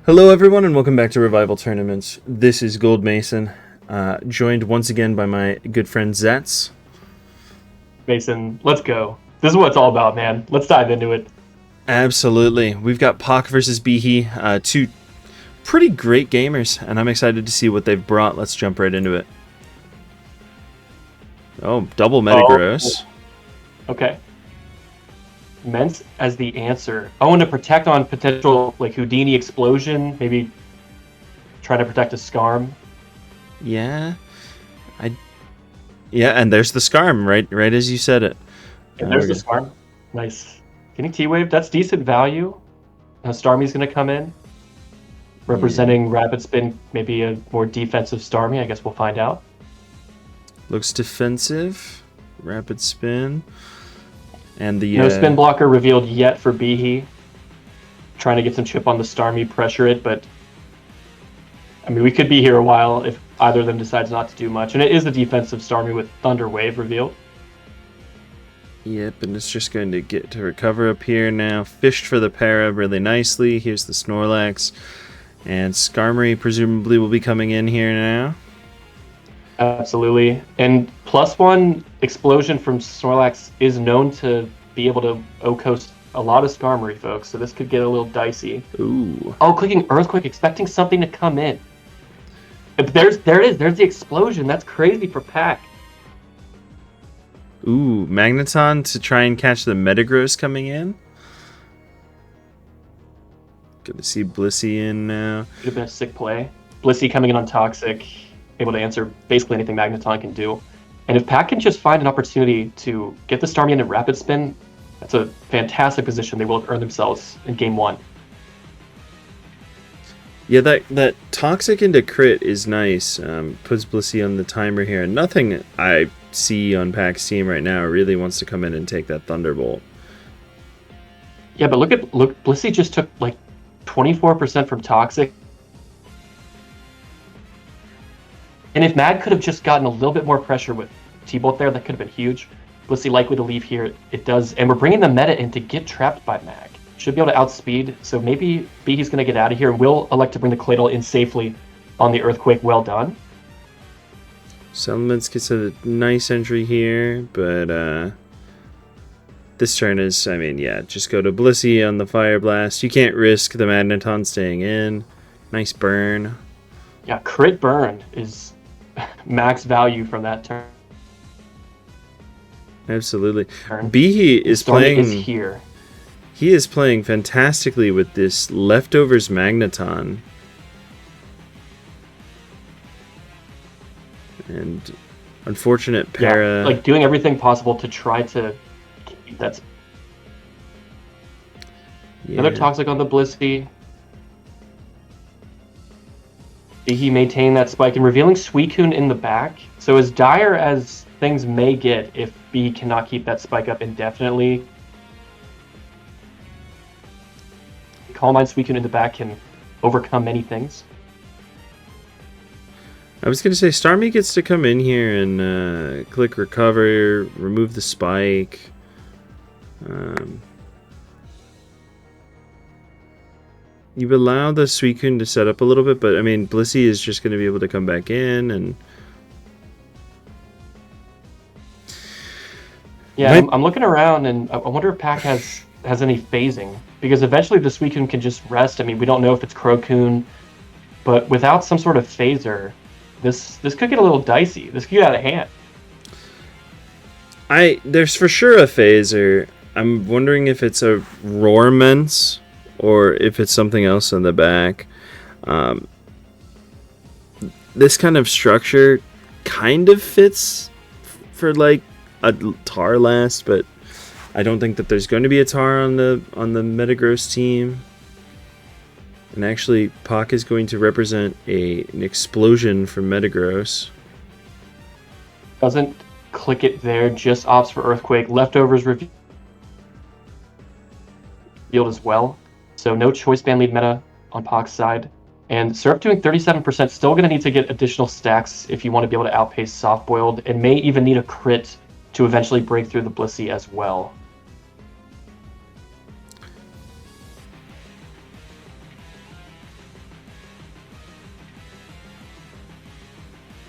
Hello everyone and welcome back to Revival Tournaments. This is Gold Mason, joined once again by my good friend Zets. Mason, let's go. This is what it's all about, man. Let's dive into it. Absolutely. We've got Pak versus BIHI, two pretty great gamers, and I'm excited to see what they've brought. Let's jump right into it. Oh, double Metagross. Okay. Meant as the answer. I want to protect on potential like Houdini explosion, maybe try to protect a Scarm. Yeah. Yeah, and there's the Scarm, right as you said it. And there's the Scarm. Nice. Getting T-Wave, that's decent value. Starmie's going to come in. Representing Rapid Spin, maybe a more defensive Starmie. I guess we'll find out. Looks defensive. Rapid Spin. And the no spin blocker revealed yet for BIHI. Trying to get some chip on the Starmie, pressure it, but I mean, we could be here a while if either of them decides not to do much. And it is a defensive Starmie with Thunder Wave revealed. Yep, and it's just going to get to recover up here now. Fished for the para really nicely. Here's the Snorlax. And Skarmory presumably will be coming in here now. Absolutely. And +1 explosion from Snorlax is known to be able to O-coast a lot of Skarmory, folks, so this could get a little dicey. Ooh. Oh, clicking Earthquake, expecting something to come in. There it is. There's the explosion. That's crazy for Pak. Ooh, Magneton to try and catch the Metagross coming in. Good to see Blissey in now. Could have been a sick play. Blissey coming in on Toxic, able to answer basically anything Magneton can do. And if Pak can just find an opportunity to get the Starmie into Rapid Spin, that's a fantastic position they will earn themselves in Game 1. Yeah, that Toxic into crit is nice. Puts Blissey on the timer here. Nothing I see on Pak's team right now really wants to come in and take that Thunderbolt. Yeah, but look, Blissey just took like 24% from Toxic. And if Mag could have just gotten a little bit more pressure with T-Bolt there, that could have been huge. Blissey likely to leave here. It does. And we're bringing the meta in to get trapped by Mag. Should be able to outspeed. So maybe BIHI's going to get out of here. We'll elect to bring the Claydol in safely on the Earthquake. Well done. Settlements gets a nice entry here, but this turn is, I mean, yeah, just go to Blissey on the Fire Blast. You can't risk the Magneton staying in. Nice burn. Yeah, crit burn is max value from that turn. Absolutely. BIHI is playing. Is here. He is playing fantastically with this Leftovers Magneton. And unfortunate para. Yeah, like doing everything possible to try to keep that. Yeah. Another Toxic on the Blissey. He maintained that spike and revealing Suicune in the back. So as dire as things may get if B cannot keep that spike up indefinitely, Calm Mind Suicune in the back can overcome many things. I was going to say, Starmie gets to come in here and click recover, remove the spike. You allow the Suicune to set up a little bit, but I mean, Blissey is just going to be able to come back in and. Yeah, I'm looking around and I wonder if Pak has any phasing, because eventually the Suicune can just rest. I mean, we don't know if it's Crocune, but without some sort of phaser, this could get a little dicey. This could get out of hand. There's for sure a phaser. I'm wondering if it's a Roarments or if it's something else in the back. This kind of structure kind of fits for like a Tar last, but I don't think that there's going to be a Tar on the Metagross team. And actually, Pak is going to represent an explosion from Metagross. Doesn't click it there, just opts for Earthquake. Leftovers revealed as well. So no choice band lead meta on Pak's side. And Surf doing 37%, still going to need to get additional stacks if you want to be able to outpace Soft Boiled, and may even need a crit to eventually break through the Blissey as well.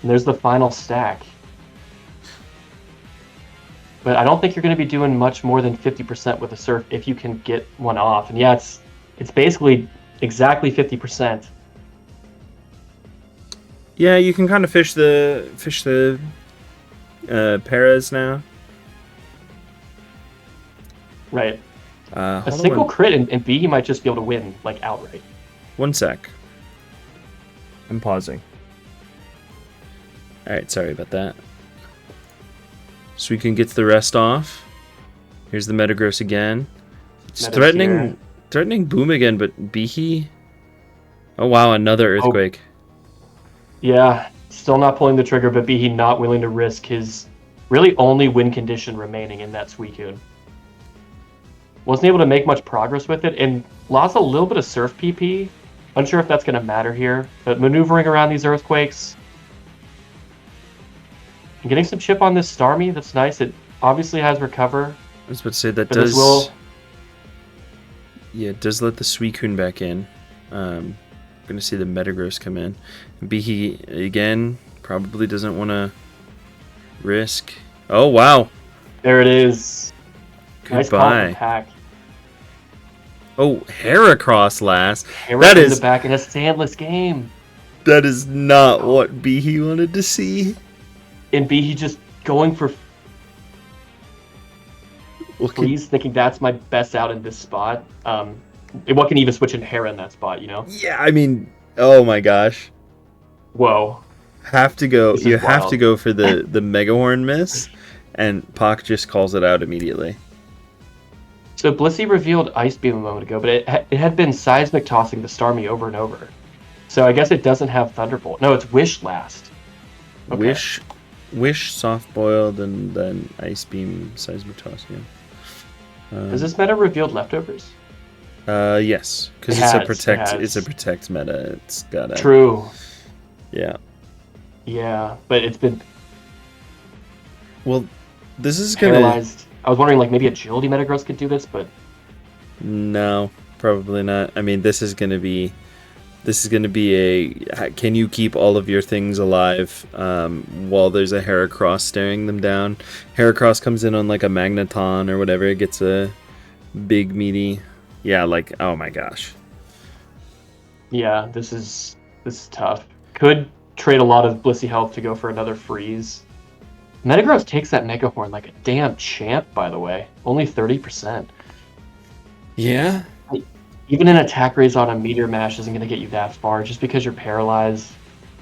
And there's the final stack. But I don't think you're going to be doing much more than 50% with a Surf if you can get one off. And yeah, it's basically exactly 50%. Yeah, you can kind of fish the Perez now. Right. A Hold single on crit and BIHI might just be able to win like outright. 1 sec. I'm pausing. All right, sorry about that. Suicune gets the rest off. Here's the Metagross again. It's threatening Boom again, but BIHI. Oh wow, another Earthquake. Yeah, still not pulling the trigger, but BIHI not willing to risk his really only win condition remaining in that Suicune. Wasn't able to make much progress with it, and lost a little bit of Surf PP. Unsure if that's going to matter here, but maneuvering around these Earthquakes. And getting some chip on this Starmie, that's nice. It obviously has Recover. I was about to say that does. Yeah, it does let the Suicune back in. Going to see the Metagross come in. BIHI again probably doesn't want to risk. Oh wow! There it is. Goodbye. Nice call from Pack. Oh, Heracross last. That is the back in a sandless game. That is not what BIHI wanted to see. And BIHI just going for freeze, thinking that's my best out in this spot. What can even switch in Hera in that spot, you know? Yeah, I mean, oh my gosh. Whoa. Have to go. You wild. have to go for the Mega Horn miss, and Pac just calls it out immediately. So Blissey revealed Ice Beam a moment ago, but it had been seismic tossing the Starmie over and over. So I guess it doesn't have Thunderbolt. No, it's Wish last. Okay. Wish soft boiled and then Ice Beam seismic toss. Yeah. Has this meta revealed Leftovers? Yes, because it's a protect meta. It's got a true. Yeah. Yeah, but it's been. Well, this is paralyzed. I was wondering, like, maybe Agility Metagross could do this, but no, probably not. I mean, this is gonna be a can you keep all of your things alive while there's a Heracross staring them down. Heracross comes in on like a Magneton or whatever, it gets a big meaty. Yeah, like, oh my gosh. Yeah, this is tough. Could trade a lot of Blissey health to go for another freeze. Metagross takes that Mega Horn like a damn champ, by the way. Only 30%. Yeah. Even an attack raise on a Meteor Mash isn't going to get you that far, just because you're paralyzed.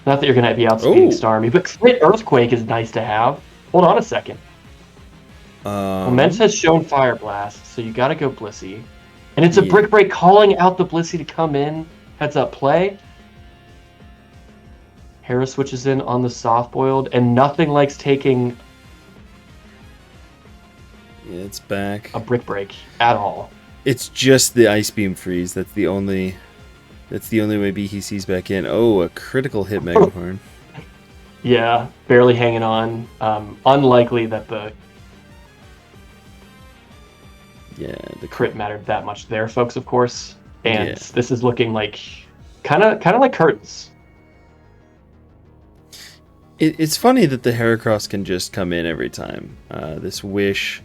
Not that you're going to be outspeeding Starmie, but Crit Earthquake is nice to have. Hold on a second. Mens has shown Fire Blast, so you got to go Blissey. And it's a Brick Break calling out the Blissey to come in. Heads up play. Hera switches in on the soft boiled, and nothing likes taking. Yeah, it's back. A Brick Break at all. It's just the Ice Beam freeze. That's the only way BIHI sees back in. Oh, a critical hit Mega Horn. Yeah, barely hanging on. Unlikely that the crit mattered that much there, folks. Of course, and this is looking like kind of like curtains. It's funny that the Heracross can just come in every time. This Wish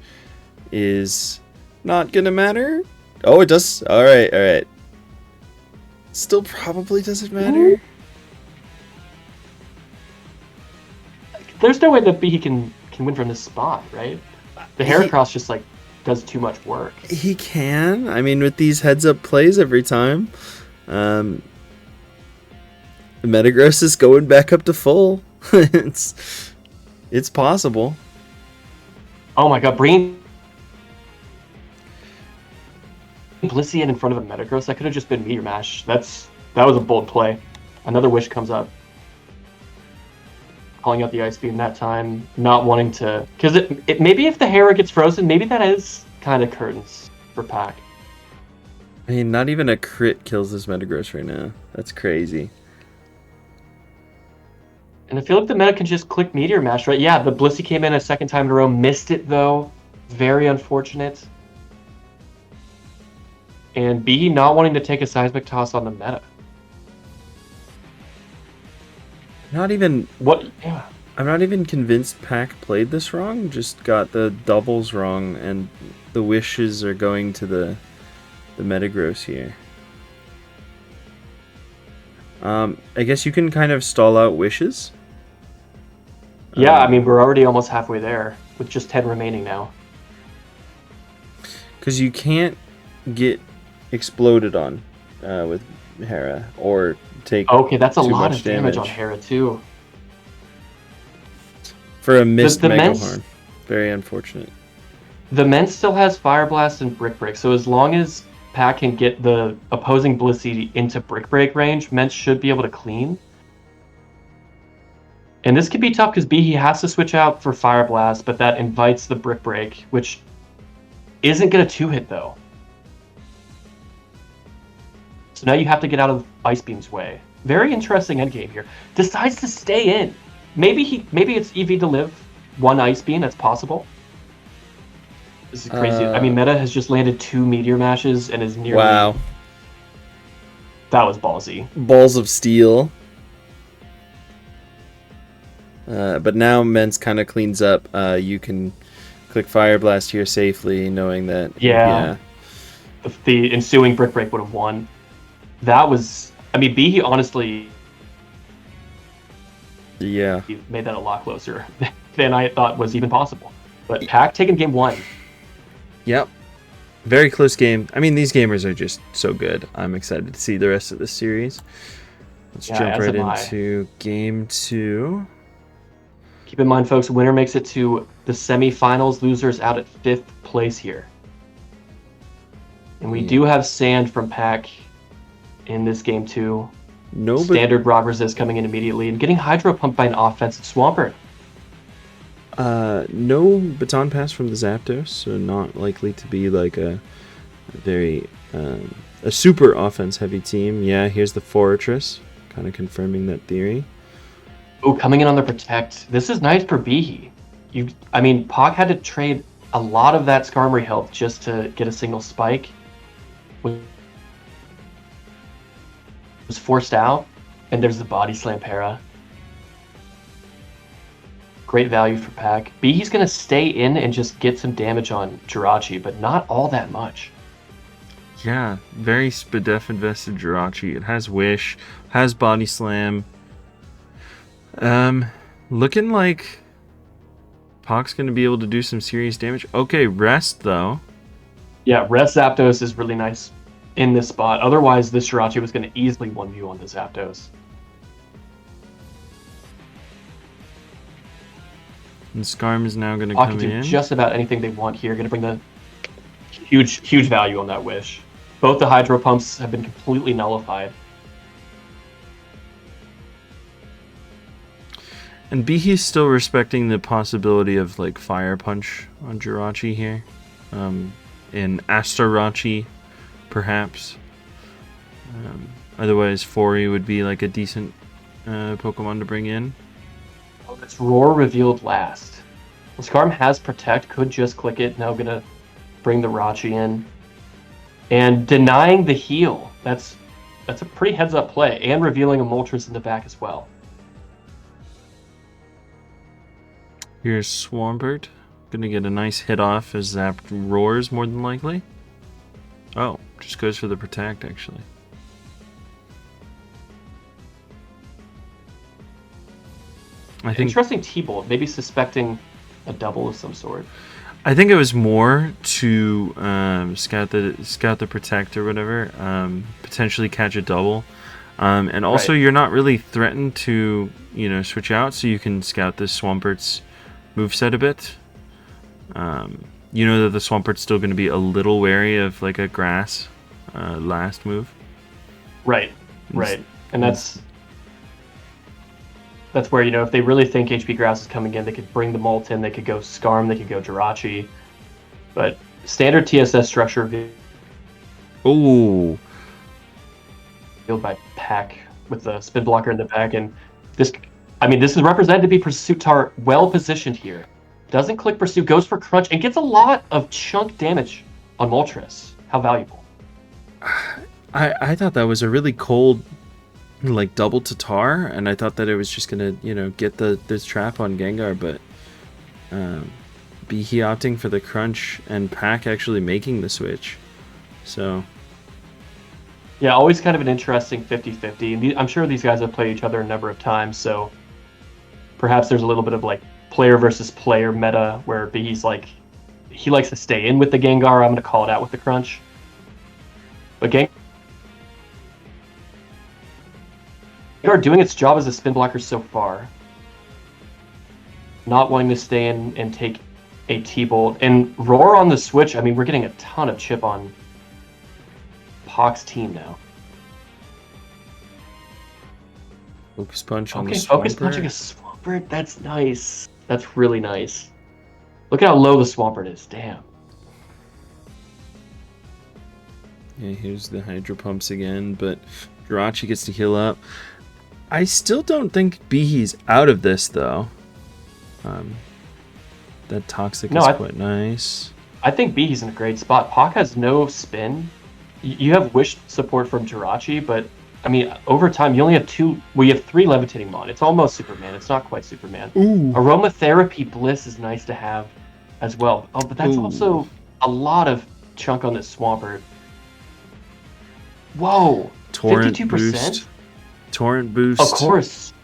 is not gonna matter. Oh, it does. All right. Still probably doesn't matter. There's no way that BIHI can win from this spot, right? The Heracross just like does too much work. He can. I mean, with these heads-up plays every time, the Metagross is going back up to full. It's possible. Oh my god, bringing Blissey in front of a Metagross, that could have just been Meteor Mash. That was a bold play. Another Wish comes up. Calling out the Ice Beam that time, not wanting to... Because it maybe if the Hera gets frozen, maybe that is kind of curtains for Pac. I mean, not even a crit kills this Metagross right now. That's crazy. And I feel like the meta can just click Meteor Mash, right? Yeah, the Blissey came in a second time in a row, missed it though. Very unfortunate. And BIHI not wanting to take a Seismic Toss on the meta. Not even. What? Yeah. I'm not even convinced Pack played this wrong. Just got the doubles wrong, and the wishes are going to the Metagross here. I guess you can kind of stall out wishes. Yeah, I mean, we're already almost halfway there with just 10 remaining now. Because you can't get exploded on with Hera or take Okay, that's a too lot much of damage on Hera too. For a missed The Mega Mence- Horn. Very unfortunate. The Mence still has Fire Blast and Brick Break, so as long as Pack can get the opposing Blissey into Brick Break range, Mence should be able to clean. And this could be tough because BIHI has to switch out for Fire Blast, but that invites the Brick Break, which isn't going to 2-hit though. So now you have to get out of Ice Beam's way. Very interesting endgame here. Decides to stay in. Maybe it's EV to live one Ice Beam, that's possible. This is crazy. I mean, Meta has just landed 2 Meteor Mashes and is nearly... Wow. That was ballsy. Balls of Steel. But now Mence kind of cleans up. You can click Fire Blast here safely, knowing that... Yeah. The ensuing Brick Break would have won. That was... I mean, BIHI honestly... Yeah. He made that a lot closer than I thought was even possible. But Pack taking game 1. Yep. Very close game. I mean, these gamers are just so good. I'm excited to see the rest of this series. Let's jump right into game 2. Keep in mind, folks, winner makes it to the semifinals. Losers out at 5th place here. And we do have Sand from Pack in this game too. Standard Rock Resist coming in immediately and getting Hydro Pumped by an offensive Swampert. No Baton Pass from the Zapdos, so not likely to be like a very a super offense heavy team. Yeah, here's the Fortress, kind of confirming that theory. Oh, coming in on the Protect. This is nice for BIHI. I mean, Pac had to trade a lot of that Skarmory health just to get a single spike. Was forced out, and there's the Body Slam Para. Great value for Pack. BIHI's going to stay in and just get some damage on Jirachi, but not all that much. Yeah, very Spadef invested Jirachi. It has Wish, has Body Slam. Looking like Pac's going to be able to do some serious damage. Okay, Rest though. Yeah, Rest Zapdos is really nice in this spot. Otherwise, this Jirachi was going to easily 1v on the Zapdos. And Skarm is now going to come in. Can do just about anything they want here. Going to bring the huge value on that Wish. Both the Hydro Pumps have been completely nullified. And BIHI's still respecting the possibility of like Fire Punch on Jirachi here. In Astarachi, perhaps. Otherwise, Fori would be like a decent Pokemon to bring in. Oh, that's Roar revealed last. Well, Skarm has Protect, could just click it. Now gonna bring the Rachi in. And denying the heal. That's a pretty heads-up play. And revealing a Moltres in the back as well. Here's Swampert. Gonna get a nice hit off as Zap roars, more than likely. Oh, just goes for the Protect, actually. Interesting T-Bolt, maybe suspecting a double of some sort. I think it was more to scout the Protect or whatever, potentially catch a double, and also you're not really threatened to switch out, so you can scout this Swampert's moveset a bit. You know that the Swampert's still going to be a little wary of like a Grass last move. Right, and that's where, if they really think HP Grass is coming in, they could bring the Molt in, they could go Skarm, they could go Jirachi. But standard TSS structure revealed by Pack with the spin blocker in the back. And this is represented to be Pursuitar well positioned here. Doesn't click Pursue, goes for Crunch, and gets a lot of chunk damage on Moltres. How valuable. I thought that was a really cold like double to tar, and I thought that it was just gonna, get this trap on Gengar, but BIHI opting for the crunch and Pack actually making the switch. So yeah, always kind of an interesting 50-50. I'm sure these guys have played each other a number of times, so perhaps there's a little bit of like player versus player meta where BIHI's like, he likes to stay in with the Gengar. I'm going to call it out with the crunch. But Gengar doing its job as a spin blocker so far. Not wanting to stay in and take a T-Bolt. And Roar on the switch, I mean, we're getting a ton of chip on Pac's team now. Focus Punch on the Swampert. Focus Punching a Swampert, that's nice. That's really nice. Look at how low the Swampert is, damn. Yeah, here's the Hydro Pumps again, but Jirachi gets to heal up. I still don't think BIHI's out of this, though. That Toxic is quite nice. I think BIHI's in a great spot. Pac has no spin. You have Wish support from Jirachi, but I mean, over time, you only have two. Well, you have 3 Levitating Mon. It's almost Superman. It's not quite Superman. Ooh. Aromatherapy Bliss is nice to have as well. Oh, but that's also a lot of chunk on this Swampert. Whoa. Torrent 52%? Boost. Torrent Boost. Of course.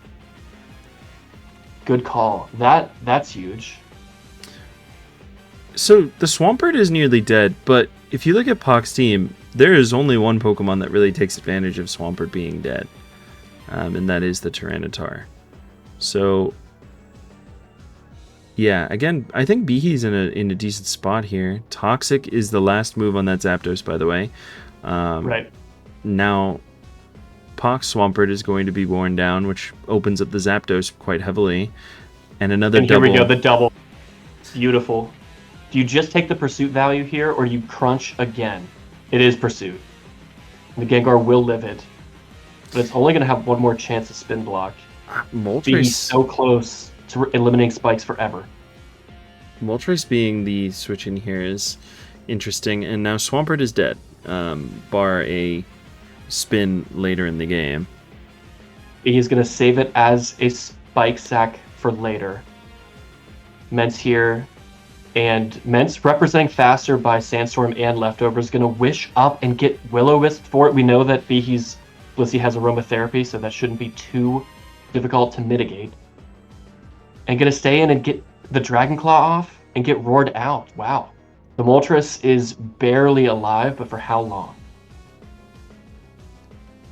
Good call. That's huge. So the Swampert is nearly dead, but if you look at Pac's team, there is only one Pokemon that really takes advantage of Swampert being dead, and that is the Tyranitar. So, yeah, again, I think BIHI's in a decent spot here. Toxic is the last move on that Zapdos, by the way. Right. Now, Pac's Swampert is going to be worn down, which opens up the Zapdos quite heavily. And another double. Here we go, the double. Beautiful. Do you just take the Pursuit value here, or you crunch again? It is Pursuit. The Gengar will live it. But it's only going to have one more chance to spin block. He's so close to eliminating spikes forever. Moltres being the switch in here is interesting. And now Swampert is dead, bar a spin later in the game. He's going to save it as a spike sack for later. Ment's here. And Ment's representing faster by Sandstorm and Leftovers, going to wish up and get Will-O-Wisp for it. We know that BIHI's Blissey has Aromatherapy, so that shouldn't be too difficult to mitigate. And going to stay in and get the Dragon Claw off and get roared out. Wow. The Moltres is barely alive, but for how long?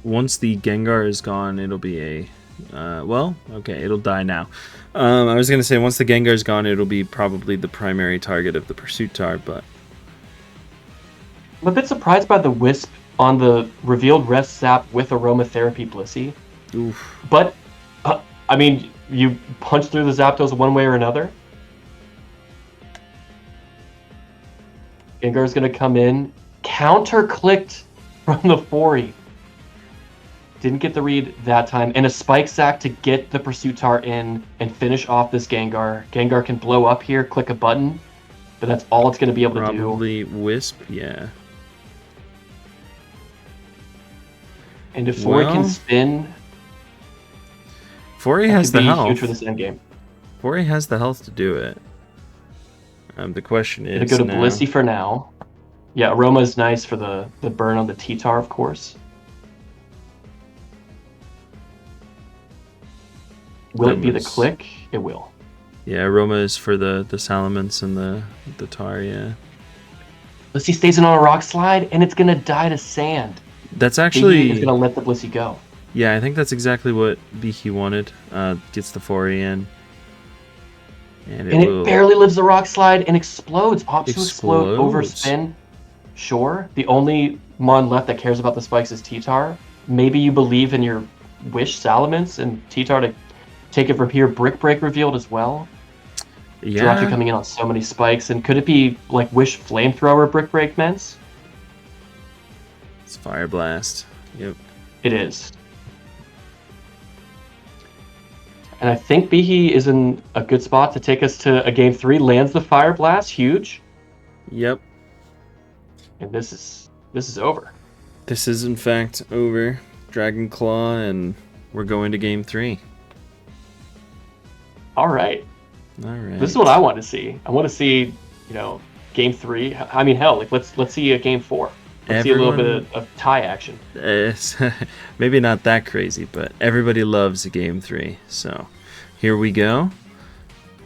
Once the Gengar is gone, it'll be a... it'll die now. I was going to say, once the Gengar's gone, it'll be probably the primary target of the Pursuit Tar, but... I'm a bit surprised by the Wisp on the revealed Rest Sap with Aromatherapy Blissey. Oof. But, I mean, you punch through the Zapdos one way or another. Gengar's going to come in. Counter-clicked from the Fori. Didn't get the read that time. And a Spike Sack to get the Pursuit Tar in and finish off this Gengar. Gengar can blow up here, click a button, but that's all it's going to be able to do. Probably Wisp, yeah. And if Fori can spin... Fori has the health. Huge for this endgame. Fori has the health to do it. The question is Gonna go to Blissey for now. Yeah, Aroma is nice for the burn on the T-Tar, of course. Will it be the click? It will. Yeah, Aroma is for the Salamence and the Tar, yeah. Blissey stays in on a rock slide, and it's going to die to sand. That's actually... It's going to let the Blissey go. Yeah, I think that's exactly what BIHI wanted. Gets the Fori in. And it barely lives the rock slide and explodes. Opts to explode over spin. Sure. The only Mon left that cares about the spikes is T-Tar. Maybe you believe in your Wish Salamence and T-Tar to take it from here. Brick Break revealed as well. Yeah. Jirachi coming in on so many spikes. And could it be like Wish Flamethrower Brick Break, Mens? It's Fire Blast. Yep. It is. And I think BIHI is in a good spot to take us to a Game 3. Lands the Fire Blast. Huge. Yep. And this is over. This is, in fact, over. Dragon Claw, and we're going to game 3. All right. All right. This is what I want to see. I want to see, game 3. I mean, hell, like let's see a game 4. Let's see a little bit of tie action. Maybe not that crazy, but everybody loves a game 3. So here we go.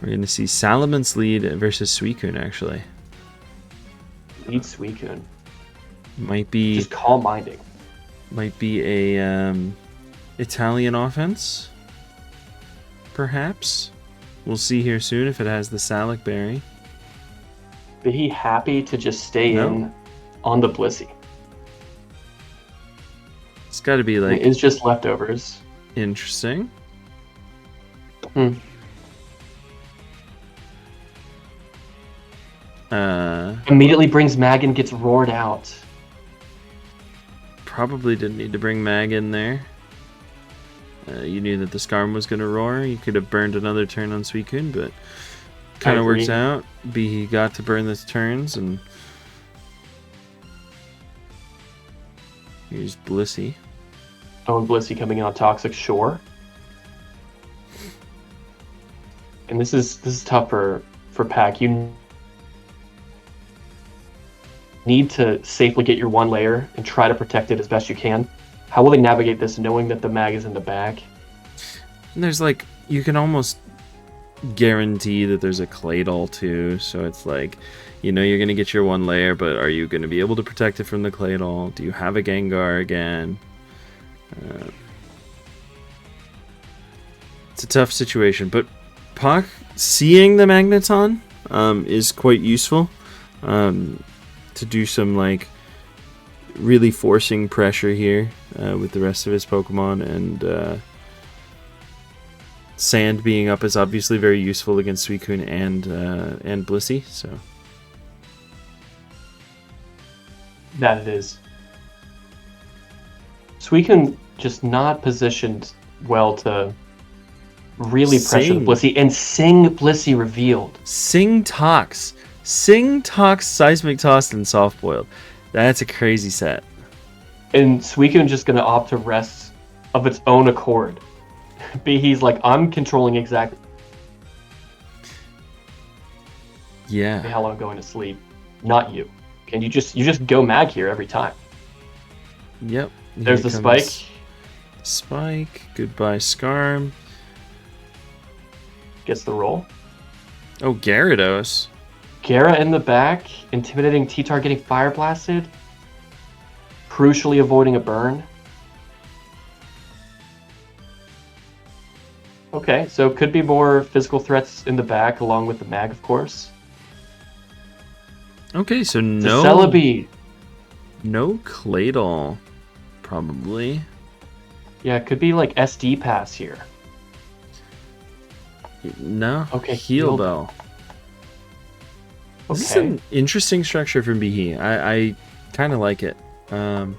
We're going to see Salamence lead versus Suicune, actually. Lead Suicune. Might be just calm minding. Might be a Italian offense, perhaps. We'll see here soon if it has the Salic Berry. It's got to be like... It is just leftovers. Interesting. Immediately brings Mag and gets roared out. Probably didn't need to bring Mag in there. You knew that the Skarm was going to roar. You could have burned another turn on Suicune, but kind of works out. BIHI got to burn this turns, and here's Blissey. Oh, and Blissey coming in on Toxic Shore. And this is tough for Pack. You need to safely get your one layer and try to protect it as best you can. How will they navigate this knowing that the Mag is in the bag? And there's like, you can almost guarantee that there's a Claydol too, so it's like, you're going to get your one layer, but are you going to be able to protect it from the Claydol? Do you have a Gengar again? It's a tough situation, but Pac seeing the Magneton is quite useful to do some like really forcing pressure here with the rest of his Pokemon, and Sand being up is obviously very useful against Suicune and Blissey. So that it is. Suicune just not positioned well to really pressure the Blissey, and Sing Blissey revealed. Sing Tox, Seismic Toss, and Soft Boiled. That's a crazy set. And Suicune just going to opt to rest of its own accord. BIHI's like, I'm controlling exactly how long I'm going to sleep, not you. Can you just go Mag here every time? Yep. There's the Spike. Spike. Goodbye, Skarm. Gets the roll. Oh, Gyarados. Gyara in the back, intimidating T-Tar, getting Fire Blasted. Crucially avoiding a burn. Okay, so could be more physical threats in the back, along with the Mag, of course. Okay, so no... Celebi. No Claydol, probably. Yeah, it could be like SD Pass here. No. Okay, Heal Bell. Okay. This is an interesting structure from BIHI. I kind of like it. The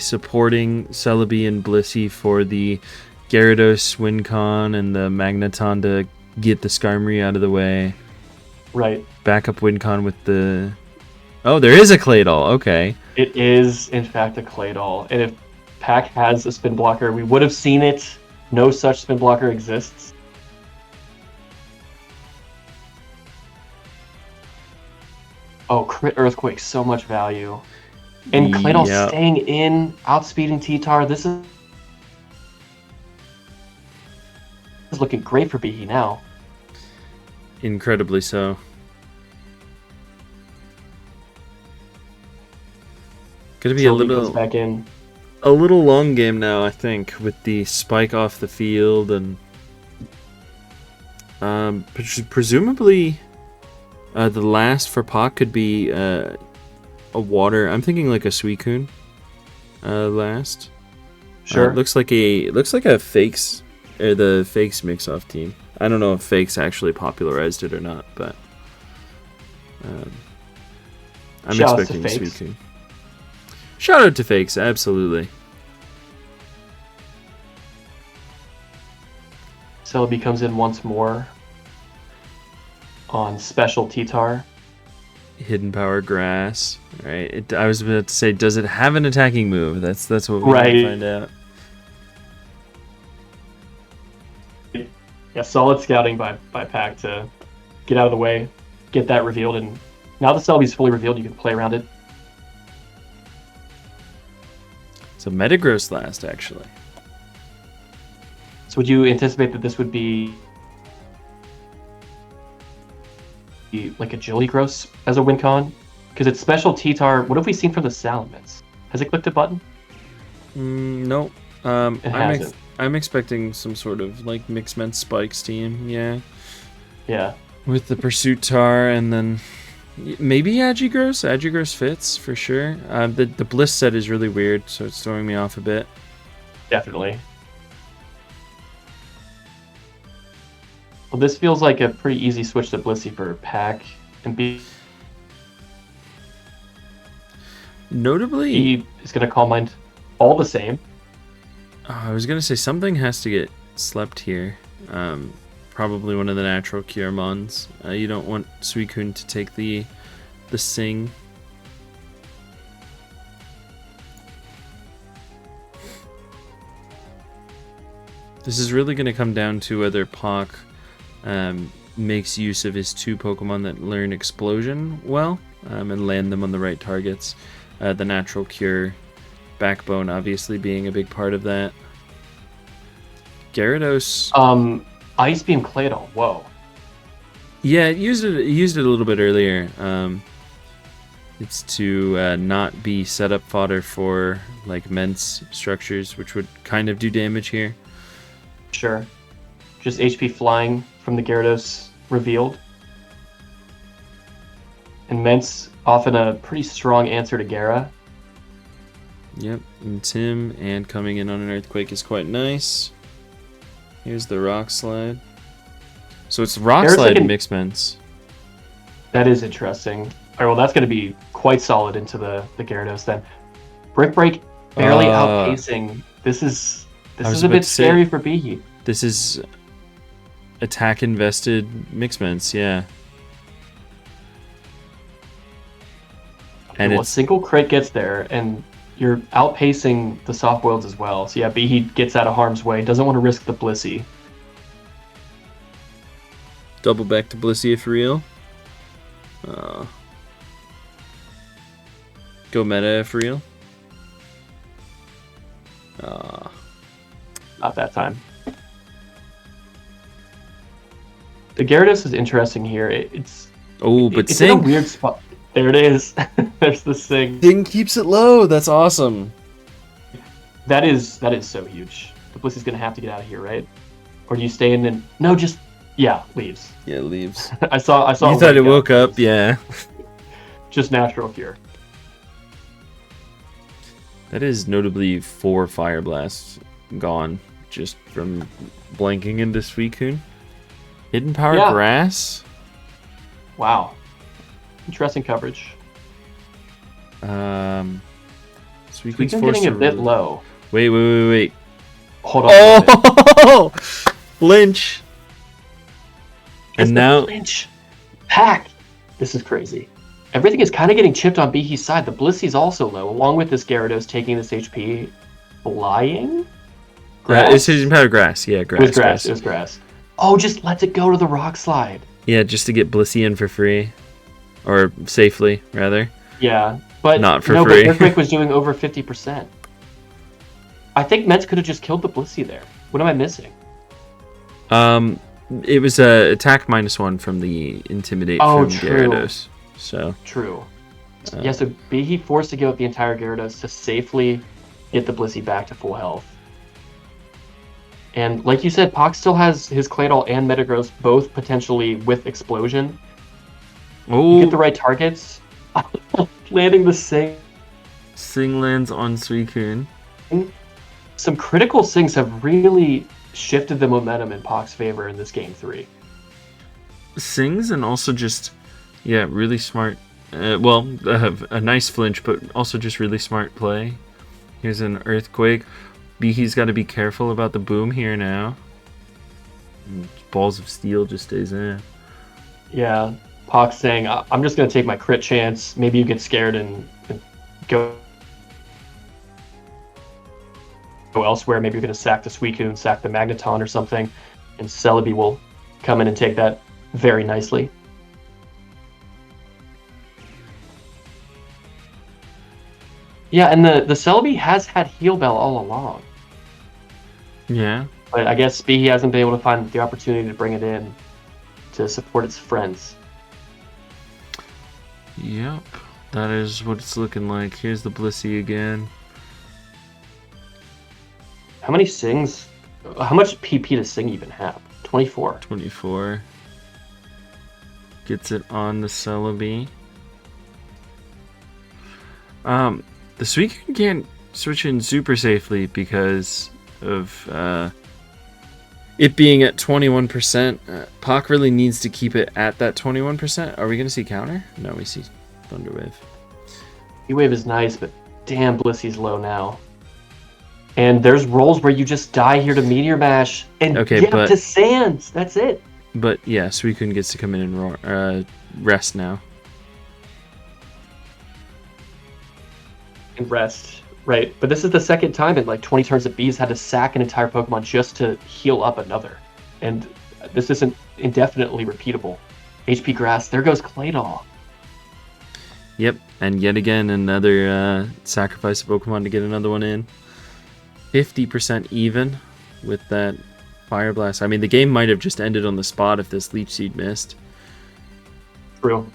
supporting Celebi and Blissey for the Gyarados, Wincon, and the Magneton to get the Skarmory out of the way. Right. Backup Wincon with the... Oh, there is a Claydol. Okay. It is, in fact, a Claydol. And if Pack has a Spin Blocker, we would have seen it. No such Spin Blocker exists. Oh, Crit Earthquake, so much value. And Claydol staying in, outspeeding T-Tar. This is looking great for BIHI now. Incredibly so. Gonna be back in. A little long game now, I think, with the Spike off the field, and presumably the last for Pac could be a water. I'm thinking like a Suicune last. Sure. Looks like a Fakes, or the Fakes mix-off team. I don't know if Fakes actually popularized it or not, but I'm expecting Suicune. Shout out to Fakes, absolutely. Celebi comes in once more on special T-Tar. Hidden Power Grass. Right. I was about to say, does it have an attacking move? That's what we Right. need to find out. Yeah, solid scouting by Pack to get out of the way, get that revealed, and now the Celebi's fully revealed, you can play around it. So Metagross last, actually. So would you anticipate that this would be like Agility Gross as a win con? Because it's special T-Tar. What have we seen from the Salamence? Has it clicked a button? No. It hasn't. I'm expecting some sort of like Mixment Spikes team, yeah. Yeah. With the Pursuit Tar and then maybe Agigross. Agigross fits for sure. The Bliss set is really weird, so it's throwing me off a bit. Definitely. Well, this feels like a pretty easy switch to Blissey for Pack and B. Notably, He is going to Calm Mind all the same. I was gonna say something has to get slept here. Probably one of the natural cure mons. You don't want Suicune to take the Sing. This is really gonna come down to whether Pock makes use of his 2 Pokemon that learn Explosion well and land them on the right targets. The natural cure. Backbone obviously being a big part of that. Gyarados. Ice Beam Claydol. Whoa. Yeah, it used it a little bit earlier. It's to not be setup fodder for like Mence structures, which would kind of do damage here. Sure. Just HP flying from the Gyarados revealed. And Mence often a pretty strong answer to Gyara. Yep, and Tim and coming in on an Earthquake is quite nice. Here's the Rock Slide. So it's Rock Slide and Mixments. That is interesting. All right, well, that's going to be quite solid into the Gyarados then. Brick Break barely outpacing. This is a bit scary for BIHI. This is attack invested Mixments, yeah. And a single crit gets there, and you're outpacing the soft boileds as well. So yeah, BIHI gets out of harm's way. Doesn't want to risk the Blissey. Double back to Blissey if real. Go meta if real. Not that time. The Gyarados is interesting here. It's Sing. in a weird spot. There it is. There's the Sing. Sing keeps it low. That's awesome. That is so huge. The Blissey's gonna have to get out of here, right? Or do you stay in and leaves? Yeah, leaves. I saw. You thought it woke up, yeah. Just natural cure. That is notably 4 Fire Blasts gone just from blanking into Suicune. Hidden Power Grass. Wow. Interesting coverage. Suicune's getting a bit low. Wait. Hold on. Oh! Flinch. And now flinch. Pack. This is crazy. Everything is kind of getting chipped on BIHI's side. The Blissey's also low, along with this Gyarados taking this HP. Flying? Grass? It's Hidden Power Grass. Yeah, grass. It was grass. Oh, just lets it go to the Rock Slide. Yeah, just to get Blissey in for free. Or safely, rather. Yeah, but not for free. But Earthquake was doing over 50%. I think Mets could have just killed the Blissey there. What am I missing? It was a attack -1 from the Intimidate from Gyarados. So true. So BIHI forced to give up the entire Gyarados to safely get the Blissey back to full health. And like you said, Pock still has his Claydol and Metagross both potentially with Explosion. Oh, you get the right targets. Landing the Sing. Sing lands on Suicune. Some critical Sings have really shifted the momentum in Pock's favor in this game 3. Sings and also just, really smart. A nice flinch, but also just really smart play. Here's an Earthquake. BIHI's got to be careful about the boom here now. And Balls of Steel just stays in. Yeah. Pox saying, I'm just going to take my crit chance. Maybe you get scared and go elsewhere. Maybe you're going to sack the Suicune, sack the Magneton or something, and Celebi will come in and take that very nicely. Yeah, and the Celebi has had Heal Bell all along. Yeah. But I guess BIHI hasn't been able to find the opportunity to bring it in to support its friends. Yep. That is what it's looking like. Here's the Blissey again. How many Sings? How much PP does Sing even have? 24. 24. Gets it on the Celebi. The Suicune can't switch in super safely because of it being at 21%. Pac really needs to keep it at that 21%. Are we going to see counter? No, we see Thunder Wave. E-Wave is nice, but damn, Blissey's low now. And there's rolls where you just die here to Meteor Mash and get up to Sands. That's it. But yeah, Suicune gets to come in and rest now. And rest, right. But this is the second time in like 20 turns that B's had to sack an entire Pokemon just to heal up another. And this isn't indefinitely repeatable. HP Grass, there goes Claydol. Yep, and yet again another sacrifice of Pokemon to get another one in. 50% even with that Fire Blast. I mean, the game might have just ended on the spot if this Leech Seed missed. True.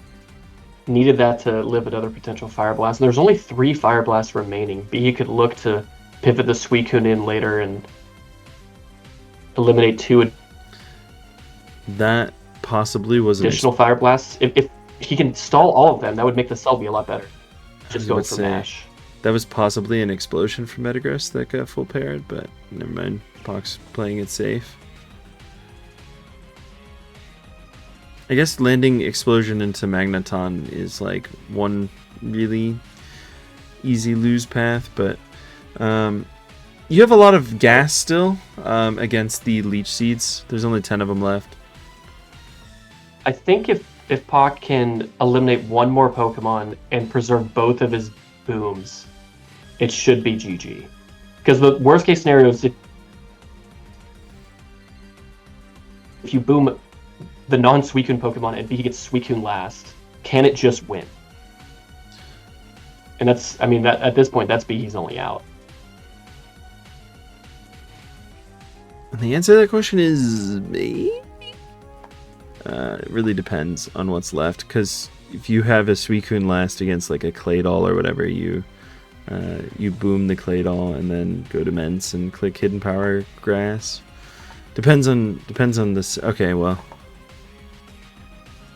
Needed that to live another potential Fire Blast. And there's only 3 Fire Blasts remaining. B could look to pivot the Suicune in later and eliminate 2 that possibly was additional Fire Blasts. If he can stall all of them, that would make the Celebi a lot better. Just going for Mash. That was possibly an explosion from Metagross that got full paired, but never mind. Pox playing it safe. I guess landing Explosion into Magneton is like one really easy lose path, but you have a lot of gas still against the Leech Seeds. There's only 10 of them left. I think if Pac can eliminate one more Pokemon and preserve both of his booms, it should be GG. Because the worst case scenario is if you boom the non-Suicune Pokemon and he gets Suicune last, can it just win? And that's, I mean, that at this point, that's BIHI's only out. And the answer to that question is maybe. It really depends on what's left, because if you have a Suicune last against like a Claydol or whatever, you boom the Claydol and then go to Mence and click Hidden Power Grass. Depends on this. Okay, well,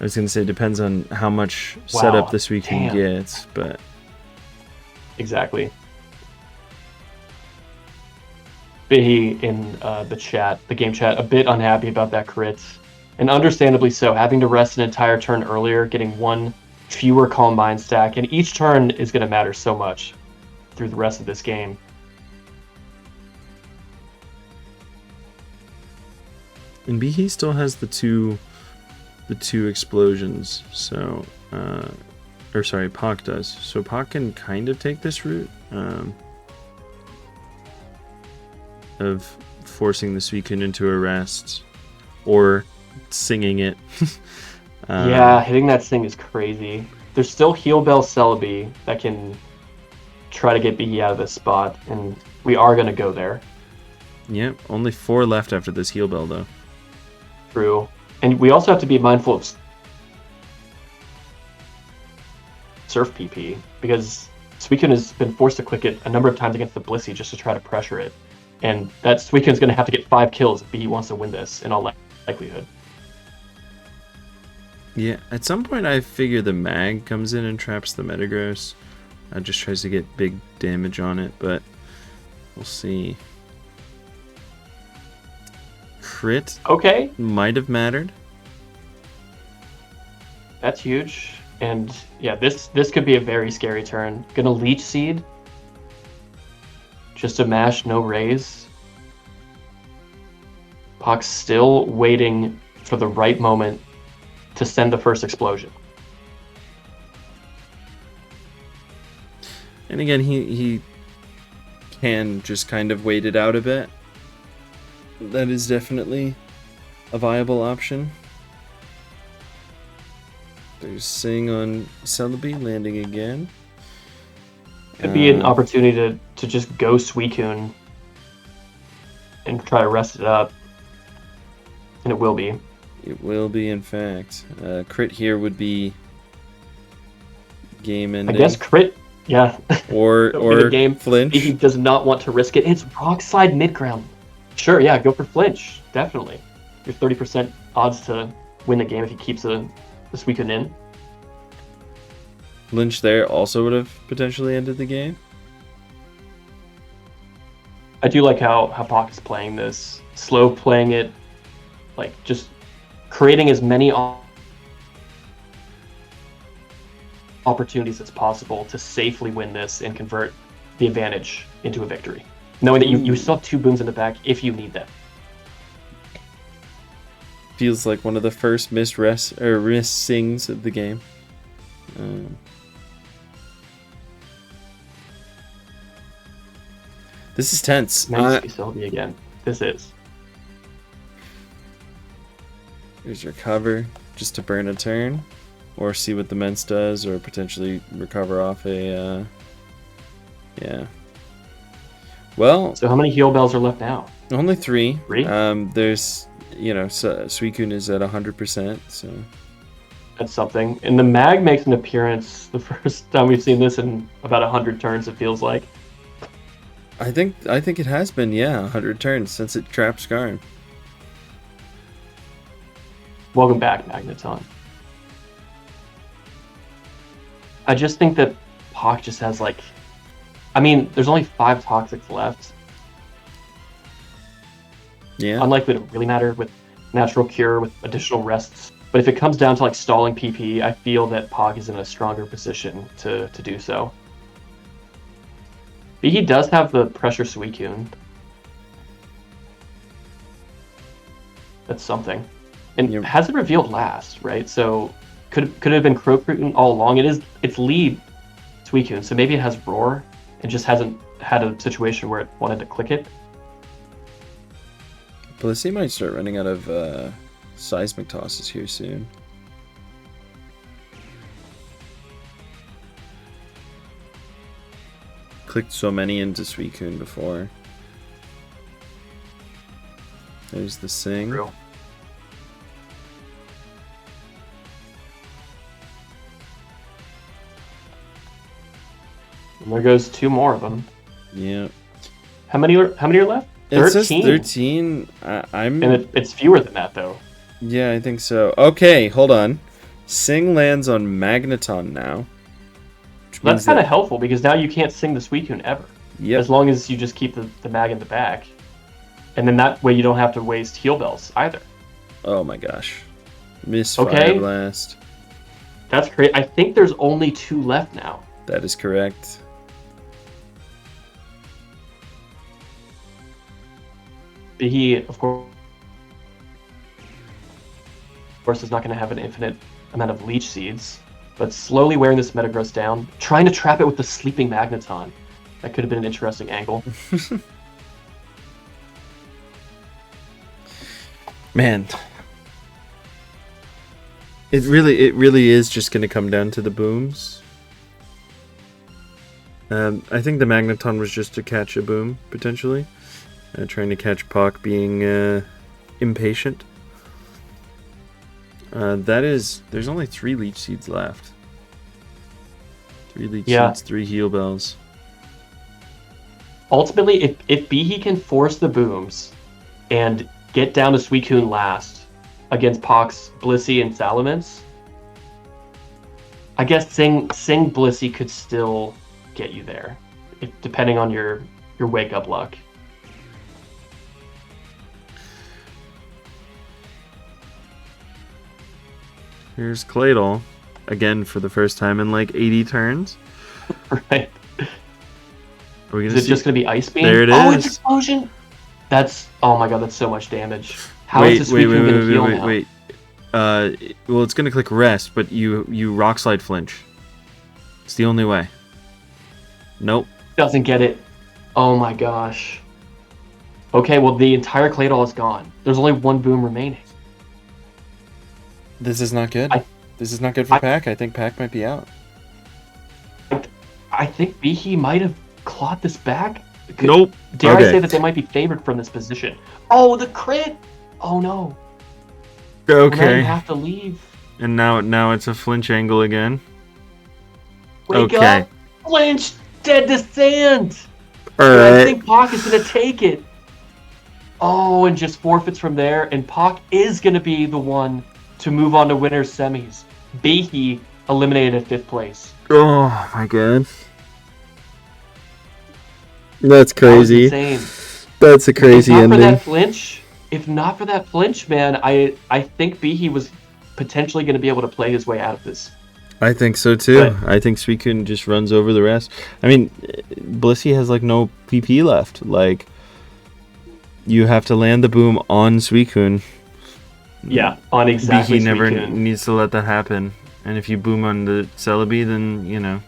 I was gonna say depends on how much setup the Suicune gets, but exactly. BIHI in the chat, the game chat, a bit unhappy about that crit. And understandably so, having to rest an entire turn earlier, getting one fewer Calm Mind stack, and each turn is going to matter so much through the rest of this game. And BIHI still has the two explosions, so or sorry, Pac does. So Pac can kind of take this route of forcing the Suicune into a rest or singing it. Yeah, hitting that Sing is crazy. There's still Heal Bell Celebi that can try to get BIHI out of this spot, and we are going to go there. Yep, only 4 left after this Heal Bell, though. True. And we also have to be mindful of Surf PP, because Suicune has been forced to click it a number of times against the Blissey just to try to pressure it. And that Suicune's going to have to get 5 kills if BIHI wants to win this, in all likelihood. Yeah, at some point I figure the Mag comes in and traps the Metagross. Just tries to get big damage on it, but we'll see. Crit might have mattered. That's huge. And yeah, this could be a very scary turn. Gonna Leech Seed. Just a mash, no raise. Pac's still waiting for the right moment to send the first explosion. And again, he can just kind of wait it out a bit. That is definitely a viable option. There's Sing on Celebi landing again. Could be an opportunity to just go Suicune and try to rest it up. And it will be. It will be, in fact. Crit here would be game ending. I guess crit, yeah. Or game. flinch. He does not want to risk it. It's rock slide mid ground. Sure, yeah, go for flinch. Definitely. Your 30% odds to win the game if he keeps the Suicune in. Flinch there also would have potentially ended the game. I do like how Pock is playing this. Slow playing it. Like, just creating as many opportunities as possible to safely win this and convert the advantage into a victory. Knowing that you still have 2 booms in the back if you need them. Feels like one of the first missed sings of the game. This is tense. Nice facility again. This is. Here's your cover, just to burn a turn, or see what the Mence does, or potentially recover off a. Yeah. Well. So how many heal bells are left now? Only 3. 3? There's, Suicune is at 100%, so. That's something. And the mag makes an appearance the first time we've seen this in about 100 turns. It feels like. I think it has been 100 turns since it trapped Skarn. Welcome back, Magneton. I just think that Pock just has there's only 5 Toxics left. Yeah. Unlikely to really matter with Natural Cure with additional rests. But if it comes down to stalling PP, I feel that Pock is in a stronger position to do so. He does have the pressure Suicune. That's something. And it hasn't revealed last, right? So could it have been Croakroot all along? It's lead Suicune, so maybe it has Roar and just hasn't had a situation where it wanted to click it. Blissey might start running out of seismic tosses here soon. Clicked so many into Suicune before. There's the Sing. True. And there goes 2 more of them. Yeah. How many are left? 13. It says 13. And it's fewer than that though. Yeah, I think so. Okay, hold on. Sing lands on Magneton now. That's kind of helpful because now you can't sing the Suicune ever. Yep. As long as you just keep the mag in the back. And then that way you don't have to waste heal bells either. Oh my gosh. Fire Blast. That's great. I think there's only 2 left now. That is correct. He, of course, is not going to have an infinite amount of Leech Seeds, but slowly wearing this Metagross down, trying to trap it with the Sleeping Magneton. That could have been an interesting angle. Man. It really is just going to come down to the booms. I think the Magneton was just to catch a boom, potentially. Trying to catch Pock being impatient. There's only 3 Leech Seeds left. 3 Leech Seeds, 3 Heal Bells. Ultimately, if BIHI can force the booms and get down to Suicune last against Pock's Blissey and Salamence, I guess Sing Blissey could still get you there, depending on your wake up luck. Here's Claydol, again for the first time in 80 turns. Right. Is it just going to be Ice Beam? There it is. It's Explosion! Oh my god, that's so much damage. How is this Suicune going to heal now? Wait. Well, it's gonna click rest, but you rock slide flinch. It's the only way. Nope. Doesn't get it. Oh my gosh. Okay, well the entire Claydol is gone. There's only one boom remaining. This is not good. This is not good for Pack. I think Pack might be out. I think BIHI might have clawed this back. Nope. Dare I say that they might be favored from this position? Oh, the crit! Oh no. Okay. Well, now you have to leave. And now it's a flinch angle again. Wake up! Flinch! Dead to sand! Alright. I think Pac is going to take it. Oh, and just forfeits from there. And Pac is going to be the one to move on to winners semis. BIHI eliminated at 5th place. Oh my god. That's crazy. That was insane. That's a crazy ending. If not for that flinch, man, I think BIHI was potentially going to be able to play his way out of this. I think so too. I think Suicune just runs over the rest. I mean, Blissey has like no PP left. Like, you have to land the boom on Suicune. Yeah, on exactly. BIHI never needs to let that happen. And if you boom on the Celebi, then you know.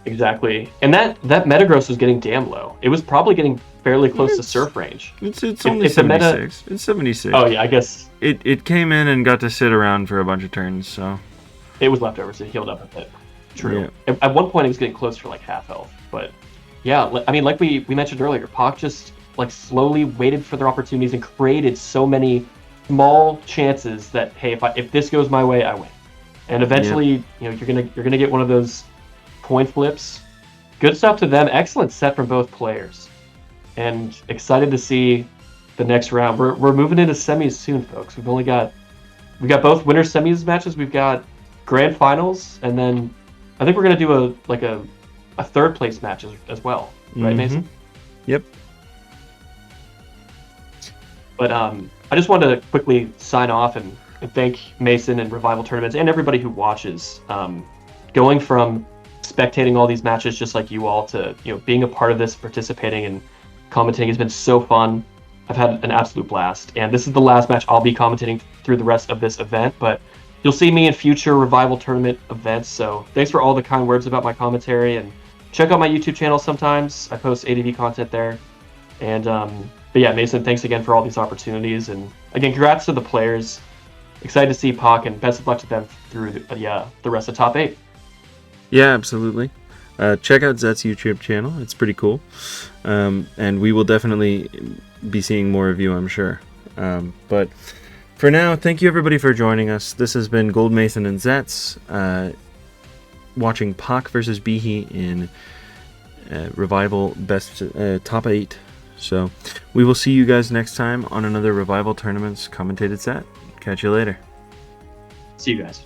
Exactly. And that Metagross was getting damn low. It was probably getting fairly close to Surf range. It's only 76. It's 76. Oh yeah, I guess it came in and got to sit around for a bunch of turns. So it was leftovers. It healed up a bit. True. Yeah. At one point, it was getting close for like half health. But yeah, I mean, like we mentioned earlier, Pac just like slowly waited for their opportunities and created so many small chances that hey, if this goes my way, I win. And eventually, you know, you're gonna get one of those point flips. Good stuff to them. Excellent set from both players. And excited to see the next round. We're moving into semis soon, folks. We got both winner semis matches. We've got grand finals, and then I think we're gonna do a 3rd place match as well, right, Mason? Yep. But I just wanted to quickly sign off and thank Mason and Revival Tournaments and everybody who watches. Going from spectating all these matches just like you all to being a part of this, participating and commentating has been so fun. I've had an absolute blast, and this is the last match I'll be commentating through the rest of this event, but you'll see me in future Revival Tournament events. So thanks for all the kind words about my commentary, and check out my YouTube channel sometimes. I post ADV content there. And but yeah, Mason, thanks again for all these opportunities, and again, congrats to the players. Excited to see Pac, and best of luck to them through the rest of top 8. Yeah, absolutely. Check out Zet's YouTube channel. It's pretty cool. And we will definitely be seeing more of you, I'm sure. But for now, thank you everybody for joining us. This has been Gold Mason and Zets watching Pac versus BIHI in Revival best top 8. So we will see you guys next time on another Revival Tournaments commentated set. Catch you later. See you guys.